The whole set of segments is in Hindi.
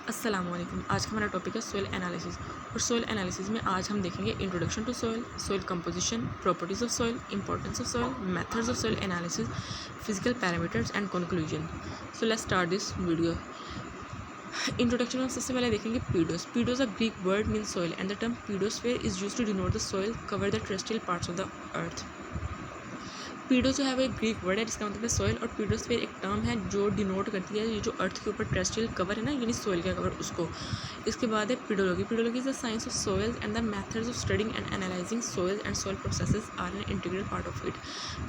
अस्सलाम वालेकुम। आज का हमारा टॉपिक है सोइल एनालिसिस। और सोइल एनालिसिस में आज हम देखेंगे introduction to soil, soil composition, properties of soil, importance of soil, methods of soil analysis, physical parameters and conclusion. So let's start this video. Introduction में सबसे पहले देखेंगे pedos. Pedos a Greek word mean soil and the term pedosphere is used to denote the soil cover the terrestrial parts of the earth. Pedo जो है वो एक ग्रीक वर्ड है जिसका मतलब है सॉइल, और पीडोस्फीयर एक टर्म है जो डिनोट करती है ये जो अर्थ के ऊपर टेरेस्ट्रियल कवर है ना, यानी सॉइल का कवर, उसको। इसके बाद है pedology. Pedology is the science of soils and the methods of studying and analysing soils and soil processes are an integral part of it.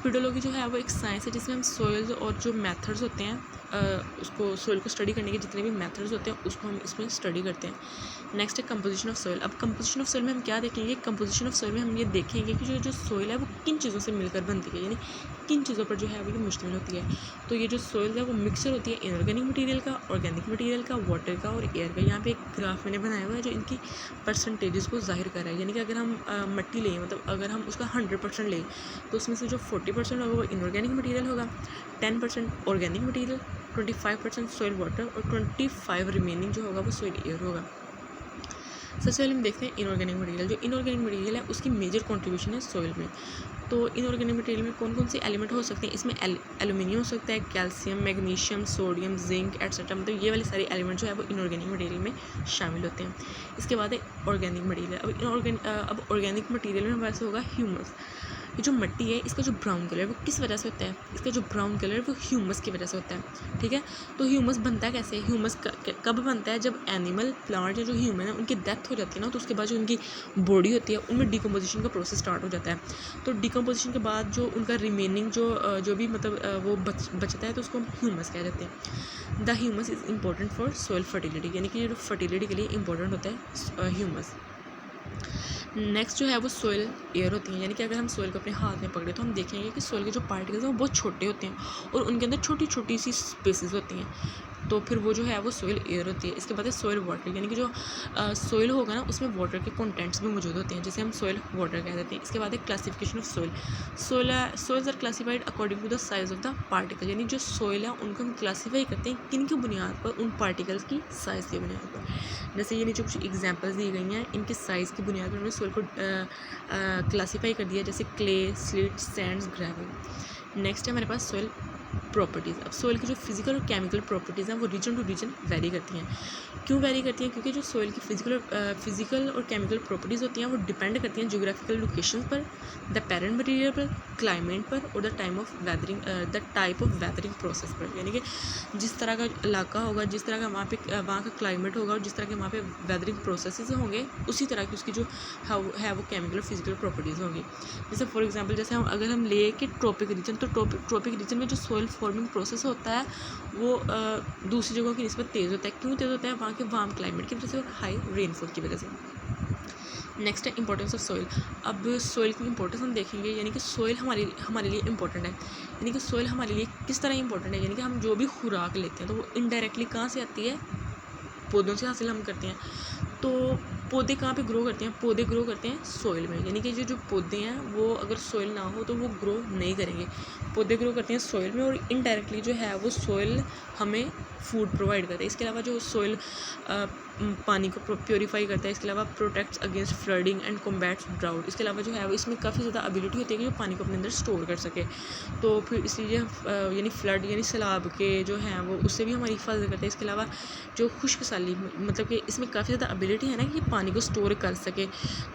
Pedology जो है वो एक साइंस है जिसमें हम सॉइल्स और जो मेथड्स होते हैं उसको, सॉइल को स्टडी करने के जितने भी मेथड्स होते हैं उसको हम इसमें स्टडी करते हैं। नेक्स्ट है कंपोजिशन ऑफ सॉइल। अब कंपोजिशन ऑफ सॉइल में हम क्या देखेंगे? कंपोजिशन ऑफ सॉइल में हम ये देखेंगे कि जो सॉइल है वो किन चीज़ों से मिलकर बनती है, यानी किन चीज़ों पर जो है वो ये मुश्तमिल होती है। तो ये जो सॉइल है वो मिक्सचर होती है इनऑर्गेनिक मटेरियल का, ऑर्गेनिक मटेरियल का, वाटर का और एयर का। यहाँ पे एक ग्राफ मैंने बनाया हुआ है जो इनकी परसेंटेजेस को जाहिर कर रहा है। यानी कि अगर हम मिट्टी लें, मतलब अगर हम उसका 100% लें तो उसमें से जो 40% होगा वो इनऑर्गेनिक मटेरियल होगा, 10% ऑर्गेनिक मटेरियल, 25% सॉइल वाटर और 25 रिमेनिंग जो होगा वो सॉइल एयर होगा। सबसे पहले हम देखते हैं इनऑर्गेनिक मटेरियल। जो इनऑर्गेनिक मटेरियल है उसकी मेजर कंट्रीब्यूशन है सॉइल में। तो इनऑर्गेनिक मटेरियल में कौन कौन से एलिमेंट हो सकते हैं? इसमें एल्यूमिनियम हो सकता है, calcium, magnesium, sodium, zinc etcetera. मतलब ये वाले सारे एलिमेंट जो है वो इनऑर्गेनिक मटेरियल में शामिल होते हैं। इसके बाद है ऑर्गेनिक मटेरियल। अब ऑर्गेनिक मटेरियल में हमारे पास होगा ह्यूमस। ये जो मिट्टी है इसका जो ब्राउन कलर है वो किस वजह से होता है? इसका जो ब्राउन कलर है वो ह्यूमस की वजह से होता है। ठीक है, तो ह्यूमस बनता है कैसे? ह्यूमस कब बनता है? जब एनिमल, प्लांट या जो ह्यूमन है उनकी डेथ हो जाती है ना, तो उसके बाद जो उनकी बॉडी होती है उनमें डिकम्पोजिशन का प्रोसेस स्टार्ट हो जाता है। तो डिकम्पोजिशन के बाद जो उनका रिमेनिंग जो भी मतलब वो बचता है तो उसको हम ह्यूमस कह देते हैं। The humus is important for soil fertility, यानी कि जो फर्टिलिटी के लिए इंपॉर्टेंट होता है ह्यूमस। नेक्स्ट जो है वो सॉइल एयर होती है। यानी कि अगर हम सॉइल को अपने हाथ में पकड़े तो हम देखेंगे कि सॉइल के जो पार्टिकल्स हैं वो बहुत छोटे होते हैं और उनके अंदर छोटी छोटी सी स्पेसेस होती हैं। तो फिर वो जो है वो सॉइल एयर होती है। इसके बाद है सॉइल वाटर, यानी कि जो सॉइल होगा ना उसमें वाटर के कंटेंट्स भी मौजूद होते हैं, जिसे हम सॉइल वाटर कह देते हैं। इसके बाद है classification of soil. Soils are classified according to the size of the particle, यानी जो सॉइल है उनको हम क्लासीफाई करते हैं किन की बुनियाद पर? उन पार्टिकल्स की साइज़ की बुनियाद पर। जैसे ये नीचे कुछ एग्जाम्पल्स दी गई हैं, इनके साइज़ की बुनियाद पर हमने सॉइल को क्लासीफाई कर दिया, जैसे clay, slit, Sands, gravel. Next है हमारे पास सॉइल प्रॉपर्टीज़। अब सॉइल की जो फिजिकल और केमिकल प्रॉपर्टीज़ हैं वो रीजन टू रीजन वेरी करती हैं। क्यों वेरी करती हैं? क्योंकि जो सॉइल की फिजिकल और केमिकल प्रॉपर्टीज़ होती हैं वो डिपेंड करती हैं ज्योग्राफिकल लोकेशन पर, द पेरेंट मटेरियल पर, क्लाइमेट पर और the type of weathering process पर। यानी कि जिस तरह का इलाका होगा, जिस तरह का वहाँ का क्लाइमेट होगा और जिस तरह के वहाँ पे वेदरिंग प्रोसेसेस होंगे, उसी तरह की उसकी जो है वो केमिकल और फिजिकल प्रॉपर्टीज़ होंगी। जैसे फॉर एग्जांपल जैसे अगर हम ले कि ट्रॉपिक रीजन, तो ट्रॉपिक रीजन में जो सॉइल फॉर्मिंग प्रोसेस होता है वो दूसरी जगहों की निस्बत तेज़ होता है। क्यों तेज़ होता है? वहाँ के वार्म क्लाइमेट की वजह से और हाई रेनफॉल की वजह से। नेक्स्ट है इंपॉर्टेंस ऑफ सॉइल। अब सॉइल की इंपॉर्टेंस हम देखेंगे, यानी कि सॉइल हमारे लिए इंपॉर्टेंट है। यानी कि सॉइल हमारे लिए किस तरह इंपॉर्टेंट है? यानी कि हम जो भी खुराक लेते हैं तो वो इनडायरेक्टली कहाँ से आती है? पौधों से हासिल हम करते हैं। तो पौधे कहाँ पे ग्रो करते हैं? पौधे ग्रो करते हैं सॉइल में। यानी कि जो पौधे हैं वो अगर सॉइल ना हो तो वो ग्रो नहीं करेंगे। पौधे ग्रो करते हैं सॉइल में और इनडायरेक्टली जो है वो सॉइल हमें फूड प्रोवाइड करता है। इसके अलावा जो सॉइल पानी को प्योरीफाई करता है, इसके अलावा protects against flooding and combats drought. इसके अलावा जो है वो इसमें काफ़ी ज़्यादा एबिलिटी होती है कि जो पानी को अपने अंदर स्टोर कर सके। तो फिर इसलिए यानी फ्लड यानी सैलाब के जो हैं वो उससे भी हमारी हिफाजत करते हैं। इसके अलावा जो खुश्क साली, मतलब कि इसमें काफ़ी ज़्यादा एबिलिटी है ना कि ये पानी को स्टोर कर सके।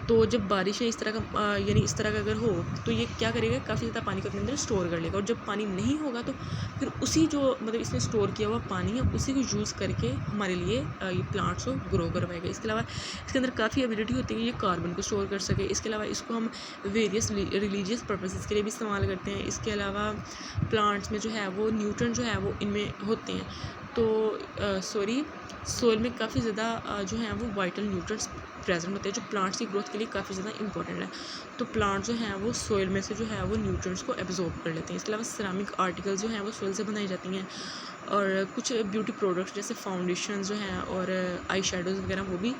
तो जब बारिश है इस तरह का यानी इस तरह का अगर हो तो ये क्या करेगा? काफ़ी ज़्यादा पानी को अपने अंदर स्टोर कर लेगा। और जब पानी नहीं होगा तो फिर उसी जो मतलब इसने स्टोर किया हुआ पानी है उसी को यूज़ करके हमारे लिए ये प्लांट्स को ग्रो करवाएगा। इसके अलावा इसके अंदर काफ़ी एबिलिटी होती है कि ये कार्बन को स्टोर कर सके। इसके अलावा इसको हम वेरियस रिलीजियस पर्पसेस के लिए भी इस्तेमाल करते हैं। इसके अलावा प्लांट्स में जो है वो न्यूट्रन जो है वो इनमें होते हैं। तो सॉइल में काफ़ी ज़्यादा जो है वो वाइटल न्यूट्रंट्स प्रेजेंट होते हैं जो प्लांट्स की ग्रोथ के लिए काफ़ी ज़्यादा इंपॉर्टेंट है। तो प्लांट जो हैं वो सॉइल में से जो है वो न्यूट्रंट्स को एब्जॉर्ब कर लेते हैं। इसके अलावा सिरामिक आर्टिकल्स जो हैं वो सॉइल से बनाई जाती हैं और कुछ ब्यूटी प्रोडक्ट्स जैसे फाउंडेशन जो हैं और आई शेडोज़ वगैरह वो भी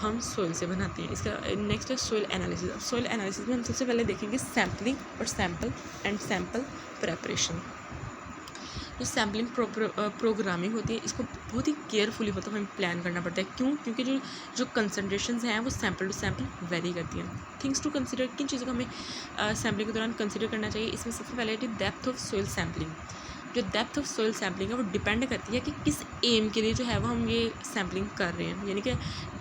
हम सॉइल से बनाते हैं। इसका नेक्स्ट है सॉइल एनालिसिस। सॉइल एनालिसिस में हम सबसे पहले देखेंगे सैम्पलिंग और सैम्पल प्रेपरेशन। जो सैम्पलिंग प्रोग्रामिंग होती है इसको बहुत ही केयरफुली मतलब हमें प्लान करना पड़ता है। क्यों? क्योंकि जो जो कंसनट्रेशंस हैं वो सैम्पल टू सैम्पल वेरी करती हैं। थिंग्स टू कंसिडर, किन चीज़ों को हमें सैम्पलिंग के दौरान कंसिडर करना चाहिए, इसमें सबसे पहले है डेप्थ ऑफ सोइल सैम्पलिंग। जो डेप्थ ऑफ सोइल सैम्पलिंग है वो डिपेंड करती है कि किस एम के लिए जो है वो हम ये सैम्पलिंग कर रहे हैं। यानी कि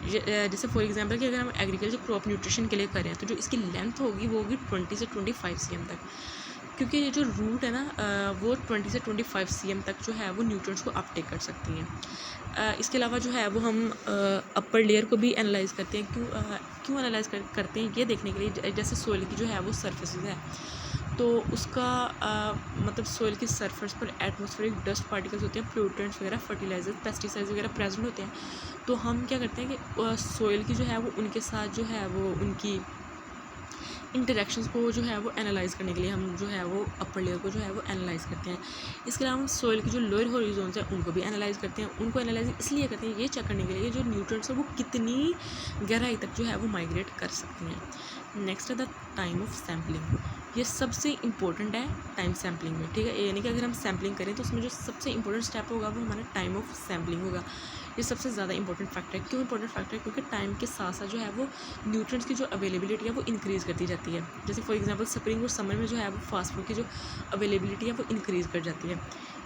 जैसे फॉर एग्जांपल कि अगर हम एग्रीकल्चर क्रॉप न्यूट्रिशन के लिए कर रहे हैं तो जो इसकी लेंथ होगी वो होगी 20 से 25 cm तक, क्योंकि ये जो रूट है ना वो 20 से 25 cm तक जो है वो न्यूट्रिएंट्स को अपटेक कर सकती हैं। इसके अलावा जो है वो हम अपर लेयर को भी एनालाइज करते हैं। क्यों एनालाइज करते हैं ये देखने के लिए, जैसे सोइल की जो है वो सरफेसेस है तो उसका मतलब सोइल की सरफेस पर एटमॉस्फेरिक डस्ट पार्टिकल्स होते हैं, प्रोटेंट्स वगैरह, फर्टिलाइजर, पेस्टिसाइड्स वगैरह प्रेजेंट होते हैं। तो हम क्या करते हैं कि सोइल की जो है वो उनके साथ जो है वो उनकी इंटरेक्शंस को जो है वो एनालाइज़ करने के लिए हम जो है वो अपर लेयर को जो है वो एनालाइज़ करते हैं। इसके अलावा हम सोइल की जो लोअर हॉरिजॉन्स हैं उनको भी एनालाइज़ करते हैं। उनको एनालाइज इसलिए करते हैं ये चेक करने के लिए जो न्यूट्रिएंट्स हैं वो कितनी गहराई तक जो है वो माइग्रेट कर सकती हैं। नेक्स्ट है द टाइम ऑफ सैम्पलिंग। ये सबसे इंपॉर्टेंट है टाइम सैम्पलिंग में, ठीक है। यानी कि अगर हम सैम्पलिंग करें तो उसमें जो सबसे इंपॉर्टेंट स्टेप होगा वो हमारा टाइम ऑफ सैम्पलिंग होगा। ये सबसे ज़्यादा इंपॉर्टेंट फैक्टर है। क्यों इंपॉर्टेंट फैक्टर है? क्योंकि टाइम के साथ साथ जो है वो न्यूट्रिएंट्स की जो अवेलेबिलिटी है वो इंक्रीज़ करती जाती है। जैसे फॉर एग्जांपल स्प्रिंग और समर में जो है वो फास्ट फूड की जो अवेलेबिलिटी है वो इंक्रीज़ कर जाती है।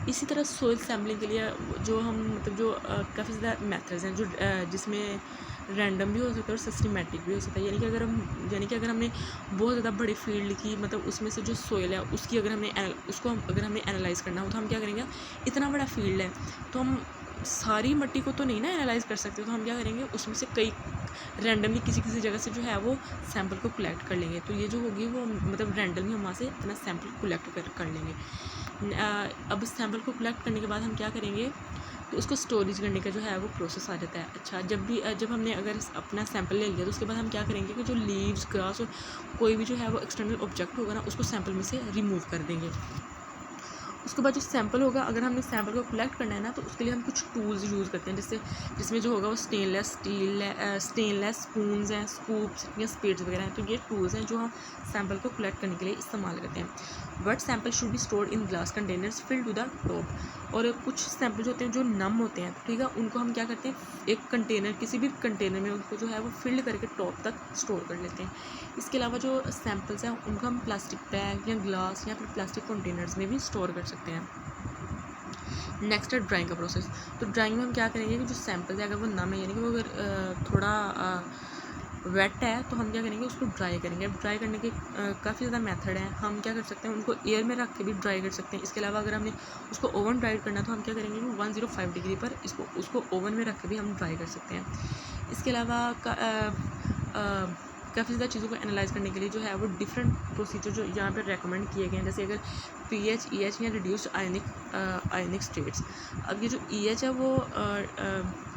इसी तरह सोइल सैम्पलिंग के लिए जो हम मतलब जो काफ़ी ज़्यादा मेथड्स हैं जो जिसमें रैंडम भी हो सकता है और सिस्टमेटिक भी हो सकता है। यानी कि अगर हमने बहुत ज़्यादा बड़ी फील्ड की मतलब उसमें से जो सोइल है उसकी अगर हमने एनालाइज़ करना हो तो हम क्या करेंगे, इतना बड़ा फील्ड है तो हम सारी मिट्टी को तो नहीं ना एनालाइज़ कर सकते, तो हम क्या करेंगे उसमें से कई रैंडमली किसी जगह से जो है वो सैंपल को कलेक्ट कर लेंगे। तो ये जो होगी वो मतलब रैंडमली हम वहाँ से इतना सैंपल कलेक्ट कर लेंगे। अब सैंपल को कलेक्ट करने के बाद हम क्या करेंगे, तो उसको स्टोरेज करने का जो है वो प्रोसेस आ जाता है। अच्छा, जब हमने अगर अपना सैंपल ले लिया तो उसके बाद हम क्या करेंगे कि जो लीव्स, ग्रास और कोई भी जो है वो एक्सटर्नल ऑब्जेक्ट होगा ना उसको सैंपल में से रिमूव कर देंगे। उसके बाद जो सैंपल होगा, अगर हमने सैंपल को कलेक्ट करना है ना तो उसके लिए हम कुछ टूल्स यूज़ करते हैं, जिसमें जो होगा वो स्टेनलेस स्पून्स हैं, स्कूप्स या स्पेड्स वगैरह हैं। तो ये टूल्स हैं जो हम सैंपल को कलेक्ट करने के लिए इस्तेमाल करते हैं। But sample should be stored in glass containers filled to the top. और कुछ सैंपल्स होते हैं जो नम होते हैं, ठीक है, उनको हम क्या करते हैं एक कंटेनर, किसी भी कंटेनर में उनको जो है वो फिल्ड करके टॉप तक स्टोर कर लेते हैं। इसके अलावा जो सैंपल्स हैं उनको हम प्लास्टिक बैग या ग्लास या फिर प्लास्टिक कंटेनर्स में भी स्टोर कर सकते हैं। नेक्स्ट है ड्राइंग का प्रोसेस। तो ड्राइंग में हम क्या करेंगे कि जो सैंपल्स है अगर वो नम है यानी कि वो अगर थोड़ा वेट है तो हम क्या करेंगे उसको ड्राई करेंगे। ड्राई करने के काफ़ी ज़्यादा मेथड हैं। हम क्या कर सकते हैं उनको एयर में रख के भी ड्राई कर सकते हैं। इसके अलावा अगर हमने उसको ओवन ड्राई करना है तो हम क्या करेंगे कि 105 डिग्री पर उसको ओवन में रख के भी हम ड्राई कर सकते हैं। इसके अलावा काफ़ी ज़्यादा चीज़ों को एनालाइज करने के लिए जो है वो डिफरेंट प्रोसीजर जो यहाँ पर रेकमेंड किए गए हैं, जैसे अगर पीएच, ईएच या रिड्यूस्ड आयनिक स्टेट्स। अब ये जो ईएच है वो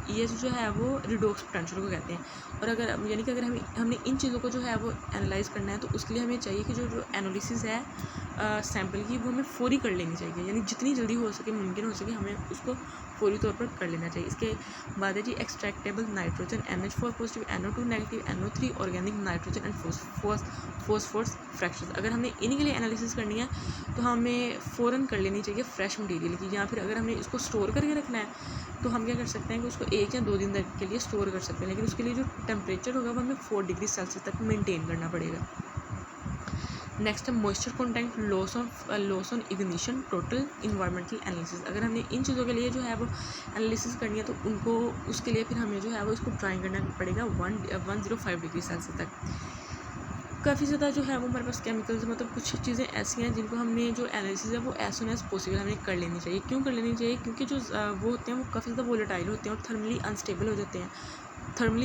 ईएच जो है वो रिडॉक्स पोटेंशियल को कहते हैं। और अगर यानी कि अगर हमने इन चीज़ों को जो है वो एनालाइज करना है तो उसके लिए हमें चाहिए कि जो एनालिसिस है सैंपल की वो हमें फौरी कर लेनी चाहिए, यानी जितनी जल्दी हो सके मुमकिन हो सके हमें उसको फौरी तौर पर कर लेना चाहिए। इसके बाद है जी extractable nitrogen NH4 positive, NO2 negative, NO3 organic nitrogen and phosphorus fractions. अगर हमने इन्हीं के लिए एनालिसिस करनी है तो हमें फ़ौरन कर लेनी चाहिए फ्रेश मटेरियल की, या फिर अगर हमने इसको स्टोर करके रखना है तो हम क्या कर सकते हैं कि उसको 1 या 2 दिन तक के लिए स्टोर कर सकते हैं, लेकिन उसके लिए जो टेम्परेचर होगा वो हमें 4 डिग्री सेल्सियस तक मेंटेन करना पड़ेगा। नेक्स्ट है moisture content, loss on ignition, total environmental analysis. अगर हमने इन चीज़ों के लिए जो है वो एनालिसिस करनी है तो उसके लिए फिर हमें जो है वो इसको ड्राई करना पड़ेगा 105 डिग्री सेल्सियस तक। काफ़ी ज़्यादा जो है वो हमारे पास केमिकल्स, मतलब कुछ चीज़ें ऐसी हैं जिनको हमने जो एनालिसिस है वो एज सुन एज पॉसिबल हमें कर लेनी चाहिए। क्यों कर लेनी चाहिए? क्योंकि जो वो होते हैं वो काफ़ी ज़्यादा वोलेटाइल होते हैं और थर्मली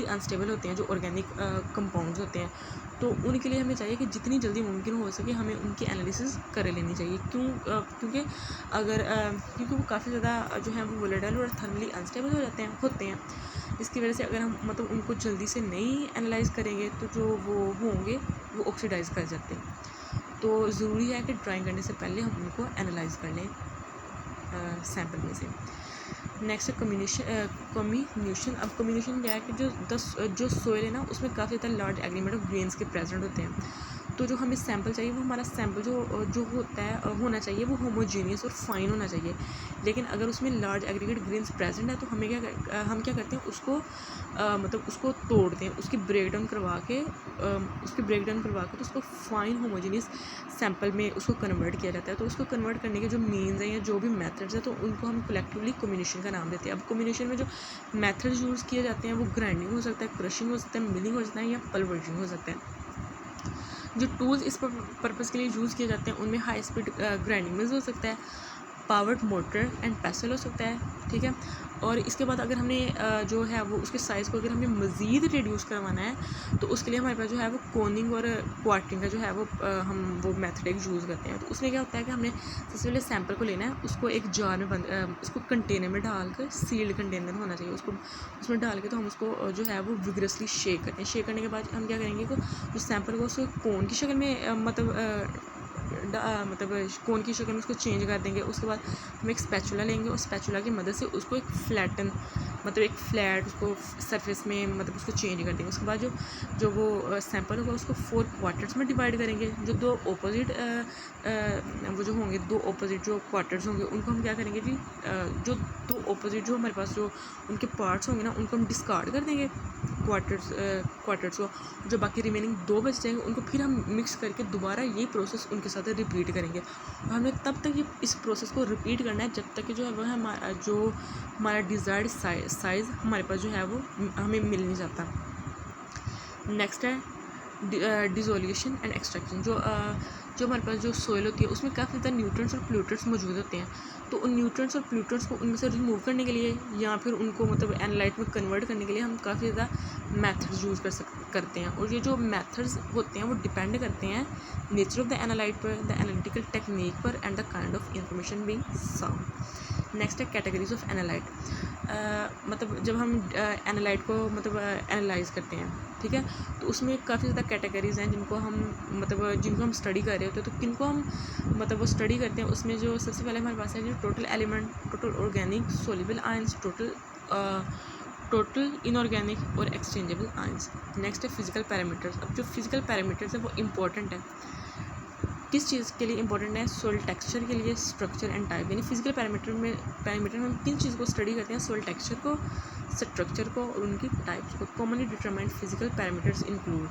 अनस्टेबल होते हैं जो ऑर्गेनिक कंपाउंड्स होते हैं। तो उनके लिए हमें चाहिए कि जितनी जल्दी मुमकिन हो सके हमें उनकी एनालिसिस कर लेनी चाहिए। क्योंकि वो काफ़ी ज़्यादा जो है वो वोलेटाइल और थर्मली अनस्टेबल होते हैं, जिसकी वजह से अगर हम मतलब उनको जल्दी से नहीं एनालाइज करेंगे तो जो वो होंगे वो ऑक्सीडाइज कर जाते हैं। तो ज़रूरी है कि ड्राइंग करने से पहले हम उनको एनालाइज कर लें सैंपल में से। नेक्स्ट है कम्यूनिशन। अब कम्यूनिशन क्या है कि जो सोइल है ना उसमें काफ़ी ज़्यादा लार्ज एग्रीमेंट ऑफ ग्रेन्स के प्रेजेंट होते हैं। तो जो हमें सैम्पल चाहिए वो हमारा सैम्पल जो होता है होना चाहिए वो होमोजीनियस और फाइन होना चाहिए। लेकिन अगर उसमें लार्ज एग्रीगेट ग्रेन्स प्रेजेंट है तो हम क्या करते हैं उसको मतलब उसको तोड़ते हैं, उसकी ब्रेक डाउन करवा के तो उसको फाइन होमोजीनियस सैम्पल में उसको कन्वर्ट किया जाता है। तो उसको कन्वर्ट करने के जो मीन्स हैं या जो भी मेथड्स हैं तो उनको हम कलेक्टिवली कम्युनिकेशन का नाम देते हैं। अब कम्युनिकेशन में जो मेथड्स यूज़ किए जाते हैं वो ग्राइंडिंग हो सकता है, क्रशिंग हो सकता है, मिलिंग हो सकता है या पल्वराइजिंग हो सकता है। जो टूल्स इस पर्पज़ के लिए यूज़ किए जाते हैं उनमें हाई स्पीड ग्राइंडिंग मिल्स हो सकता है, पावर्ड मोटर एंड पेसल हो सकता है, ठीक है। और इसके बाद अगर हमने जो है वो उसके साइज़ को अगर हमें मज़ीद रिड्यूस करवाना है तो उसके लिए हमारे पास जो है वो कोनिंग और क्वार्टरिंग का जो है वो हम वो मेथड एक यूज़ करते हैं। तो उसमें क्या होता है कि हमने सबसे पहले सैंपल को लेना है, उसको एक जार में उसको कंटेनर में डालकर, सील्ड कंटेनर होना चाहिए, उसको उसमें डाल के तो हम उसको जो है वो विग्रसली शेक करते हैं। शेक करने के बाद हम क्या करेंगे कि जो सैंपल को उसको कोन की शक्ल में मतलब कोन की शक्ल में उसको चेंज कर देंगे। उसके बाद हम एक स्पैचुला लेंगे और स्पैचुला की मदद से उसको एक एक फ्लैट उसको सरफेस में मतलब उसको चेंज कर देंगे। उसके बाद जो वो सैंपल होगा उसको 4 क्वार्टर्स में डिवाइड करेंगे। जो दो ऑपोजिट जो क्वार्टर्स होंगे उनको हम क्या करेंगे जी, जो दो ऑपोजिट जो हमारे पास जो उनके पार्ट्स होंगे ना उनको हम डिस्कार्ड कर देंगे क्वार्टर्स को। जो बाकी रिमेनिंग 2 बच जाएंगे उनको फिर हम मिक्स करके दोबारा यही प्रोसेस उनके साथ रिपीट करेंगे। और हमें तब तक इस प्रोसेस को रिपीट करना है जब तक कि जो है वह हमारा डिज़ायर्ड साइज़ हमारे पास जो है वो हमें मिल नहीं जाता। नेक्स्ट है डिसोल्यूशन एंड एक्सट्रैक्शन। जो हमारे पास जो सोइल होती है उसमें काफ़ी ज़्यादा न्यूट्रिएंट्स और पोल्यूटेंट्स मौजूद होते हैं। तो उन न्यूट्रिएंट्स और पोल्यूटेंट्स को उनमें से रिमूव करने के लिए या फिर उनको मतलब एनालाइट में कन्वर्ट करने के लिए हम काफ़ी ज़्यादा मेथड्स यूज़ करते हैं। और ये जो मेथड्स होते हैं वो डिपेंड करते हैं नेचर ऑफ द एनालाइट पर, द एनालिटिकल टेक्निक पर and the kind of information being sound. Next है कैटेगरीज ऑफ एनालाइट। मतलब जब हम एनालाइट को मतलब एनालाइज करते हैं, ठीक है, तो उसमें काफ़ी ज़्यादा कैटेगरीज़ हैं जिनको हम स्टडी कर रहे होते हैं। तो किनको हम मतलब वो स्टडी करते हैं उसमें जो सबसे पहले हमारे पास है जो total element, total organic, soluble ions, total inorganic और एक्सचेंजेबल आयंस। नेक्स्ट है फिजिकल पैरामीटर्स। अब जो फिजिकल पैरामीटर्स है वो इम्पॉर्टेंट है। किस चीज़ के लिए इंपॉर्टेंट है? सोइल टेक्सचर के लिए, स्ट्रक्चर एंड टाइप। यानी फिजिकल पैरामीटर में हम किन चीज़ को स्टडी करते हैं? सोइल टेक्सचर को, स्ट्रक्चर को और उनकी टाइप्स को। Commonly determined physical parameters include,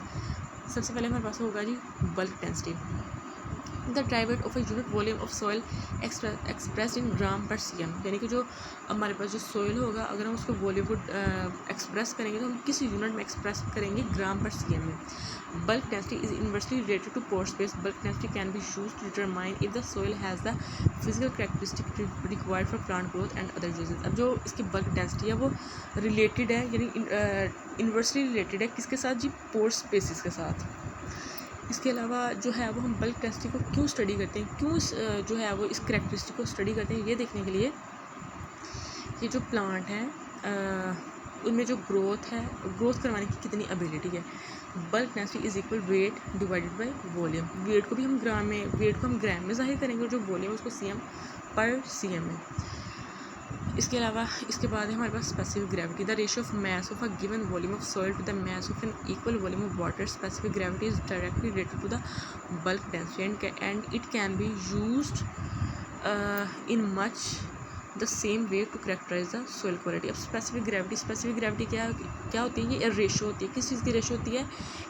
सबसे पहले हमारे पास होगा जी bulk density, the dry weight of a unit volume of soil expressed in gram per cm। यानी कि जो हमारे पास जो सॉइल होगा अगर हम उसको वॉल्यूम को एक्सप्रेस करेंगे तो हम किस यूनिट में एक्सप्रेस करेंगे? ग्राम पर cm में। Bulk density is inversely related to pore space. Bulk density can be used to determine if the soil has the physical characteristic required for plant growth and other uses। अब जो इसकी bulk density है वो related है यानी inversely related है किसके साथ जी? pore spaces के साथ। इसके अलावा जो है वो हम bulk density को क्यों स्टडी करते हैं, क्यों जो है वो इस करेक्टरिस्टिक को स्टडी करते हैं, ये देखने के लिए ये जो प्लांट हैं उनमें जो ग्रोथ करवाने की कितनी एबिलिटी है। Bulk density is equal weight divided by volume. Weight को हम ग्राम में ज़ाहिर करेंगे और जो वॉल्यूम उसको cm में। इसके अलावा इसके बाद है हमारे पास specific gravity, the ratio of mass of a given volume of soil to the mass of an equal volume of water. Specific gravity is directly related to the bulk density and it can be used in much the same way to characterise the soil quality. अब स्पेसिफिक ग्रेविटी क्या होती है? ये रेशो होती है। किस चीज़ की रेशो होती है?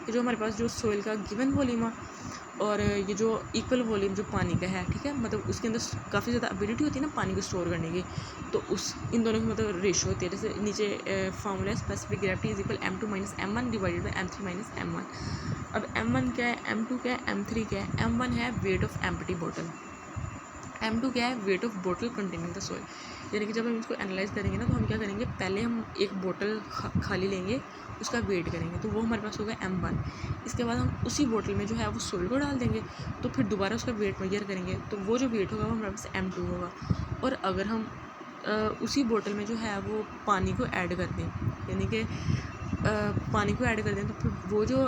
कि जो हमारे पास जो सोइल का गिवन वॉल्यूम है और ये जो इक्वल वॉल्यूम जो पानी का है, ठीक है, मतलब उसके अंदर काफ़ी ज़्यादा एबिलिटी होती है ना पानी को स्टोर करने की, तो इन दोनों की मतलब रेशो होती है। जैसे नीचे फार्मूला है specific gravity is equal m2 - m1 divided by m3 - m1। अब m1 क्या है, m2 क्या है, m3 क्या है? m1 है वेट ऑफ एम्प्टी बोतल, m2 क्या है? वेट ऑफ बोतल कंटेनिंग द सॉइल। यानी कि जब हम इसको एनालाइज करेंगे ना तो हम क्या करेंगे, पहले हम एक बोतल खाली लेंगे, उसका वेट करेंगे तो वो हमारे पास होगा m1। इसके बाद हम उसी बोतल में जो है वो सॉइल को डाल देंगे तो फिर दोबारा उसका वेट मेजर करेंगे तो वो जो वेट होगा वो हमारे पास m2 होगा। और अगर हम उसी बोतल में जो है वो पानी को ऐड कर दें, यानी कि पानी को ऐड कर दें तो फिर वो जो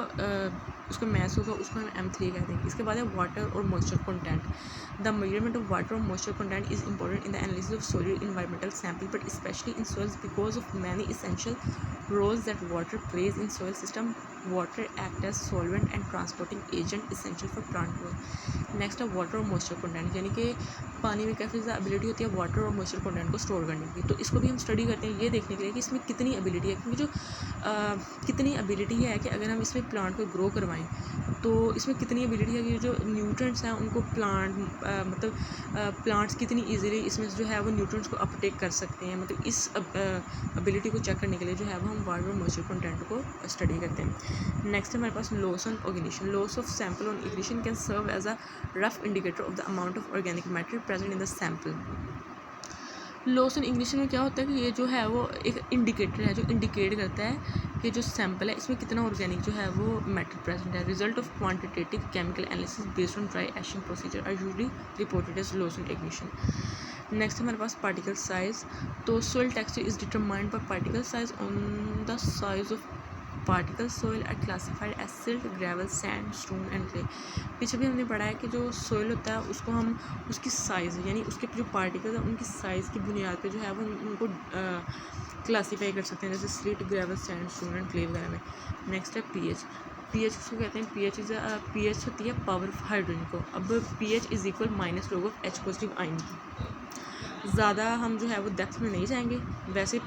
उसका मैस होगा उसको हम m3 कह देंगे। इसके बाद है वाटर और moisture content. The measurement of water और moisture content is important in the analysis of soil environmental sample but especially in soils because of many essential roles that water plays in soil system water act as solvent and transporting agent essential for plant growth. Next है वाटर और मॉइस्चर कंटेंट, यानी कि पानी में कैसे एबिलिटी होती है वाटर और मॉइस्चर कंटेंट को स्टोर करने की। तो इसको भी हम स्टडी करते हैं ये देखने के लिए कि इसमें कितनी एबिलिटी है, क्योंकि जो कितनी एबिलिटी है कि अगर हम इसमें प्लांट को ग्रो करवाएं तो इसमें कितनी एबिलिटी है कि जो न्यूट्रिएंट्स हैं उनको प्लांट्स कितनी इजीली इसमें जो है वो न्यूट्रिएंट्स को अपटेक कर सकते हैं। मतलब इस एबिलिटी को चेक करने के लिए जो है वो हम वाटर और मॉइस्चर कंटेंट को स्टडी करते हैं। नेक्स्ट है हमारे पास loss on ignition. Loss of sample on ignition can serve as a rough indicator of the amount of organic matter present in the sample. Loss on ignition में क्या होता है कि ये जो है वो एक इंडिकेटर है जो इंडिकेट करता है कि जो सैंपल है इसमें कितना ऑर्गेनिक जो है वो मैटर प्रेजेंट है। Result of quantitative chemical analysis based on dry ashing procedure are usually reported as loss on ignition. Next हमारे पास पार्टिकल साइज। तो soil texture is determined by particle size on the size of particle soil are classified as silt, gravel, sand, stone and clay. पीछे भी हमने पढ़ा है कि जो सोइल होता है उसको हम उसकी साइज़ यानी उसके जो पार्टिकल्स हैं उनकी साइज़ की बुनियाद पे जो है वो उनको क्लासीफाई कर सकते हैं, जैसे slit, gravel, sand, stone and clay वगैरह में। नेक्स्ट है पीएच। पीएच उसको कहते हैं पीएच होती है पावर ऑफ हाइड्रोजन को। अब pH is equal minus log of H positive ion की। ज़्यादा हम जो है वो डेप्थ में नहीं जाएंगे, वैसे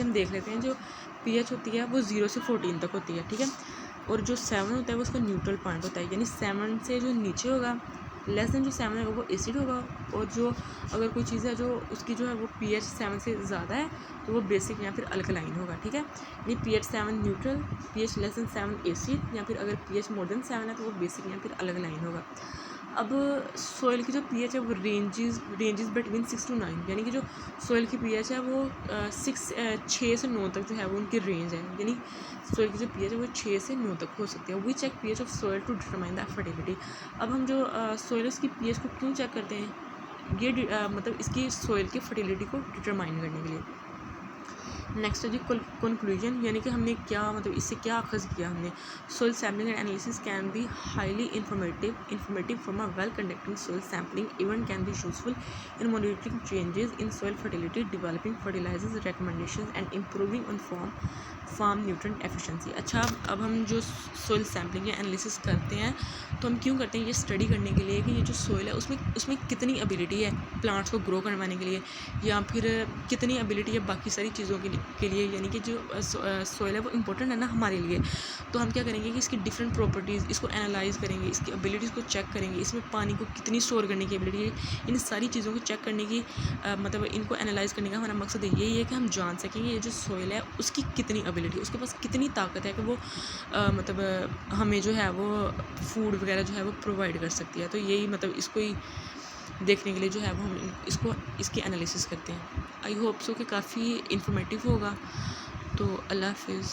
हम देख लेते हैं। जो पीएच होती है वो 0 से 14 तक होती है, ठीक है। और जो 7 होता है वो उसका न्यूट्रल पॉइंट होता है, यानी 7 से जो नीचे होगा लेस देन जो 7 होगा वो एसिड होगा। और जो अगर कोई चीज़ है जो उसकी जो है वो पीएच 7 से ज़्यादा है तो वो बेसिक या फिर अल्कलाइन होगा, ठीक है। यानी pH 7 neutral, pH less than 7 acid, या फिर अगर पीएच मोर देन 7 है तो वो बेसिक या फिर अल्कलाइन होगा। अब सोइल की जो पीएच है वो रेंजेस बिटवीन 6 to 9, यानी कि जो सोइल की पीएच है वो 6 से 9 तक जो है वो उनकी रेंज है, यानी सोइल की जो पीएच है वो 6 से 9 तक हो सकती है। We check pH of soil to determine the fertility. अब हम जो सोइल की पीएच को क्यों चेक करते हैं, ये मतलब इसकी सोइल की फर्टिलिटी को डिटरमाइन करने के लिए। नेक्स्ट है जी कंक्लूजन, यानी कि हमने क्या मतलब इससे क्या अखज़ किया हमने। Soil sampling and analysis can be highly informative from a well conducting soil sampling even can be useful in monitoring changes in soil fertility, developing fertilisers recommendations and improving on farm nutrient efficiency. अच्छा, अब हम जो सोइल सैम्पलिंग या एनालिसिस करते हैं तो हम क्यों करते हैं, ये स्टडी करने के लिए कि ये जो सोइल है उसमें कितनी एबिलिटी है प्लांट्स को ग्रो करवाने के लिए, या फिर कितनी एबिलिटी है बाकी सारी चीज़ों के लिए। यानी कि जो सोइल है वो इम्पोर्टेंट है ना हमारे लिए। तो हम क्या करेंगे कि इसकी डिफरेंट प्रॉपर्टीज़ इसको एनालाइज करेंगे, इसकी एबिलिटीज़ को चेक करेंगे, इसमें पानी को कितनी स्टोर करने की एबिलिटी है। इन सारी चीज़ों को चेक करने की मतलब इनको एनालाइज करने का हमारा मकसद यही है कि हम जान सकेंगे ये जो सोइल है उसकी कितनी एबिलिटी, उसके पास कितनी ताकत है कि वो मतलब हमें जो है वो फूड वगैरह जो है वो प्रोवाइड कर सकती है। तो यही मतलब इसको ही देखने के लिए जो है वो हम इसकी एनालिसिस करते हैं। आई होप सो कि काफ़ी इन्फॉर्मेटिव होगा। तो अल्लाह हाफिज़।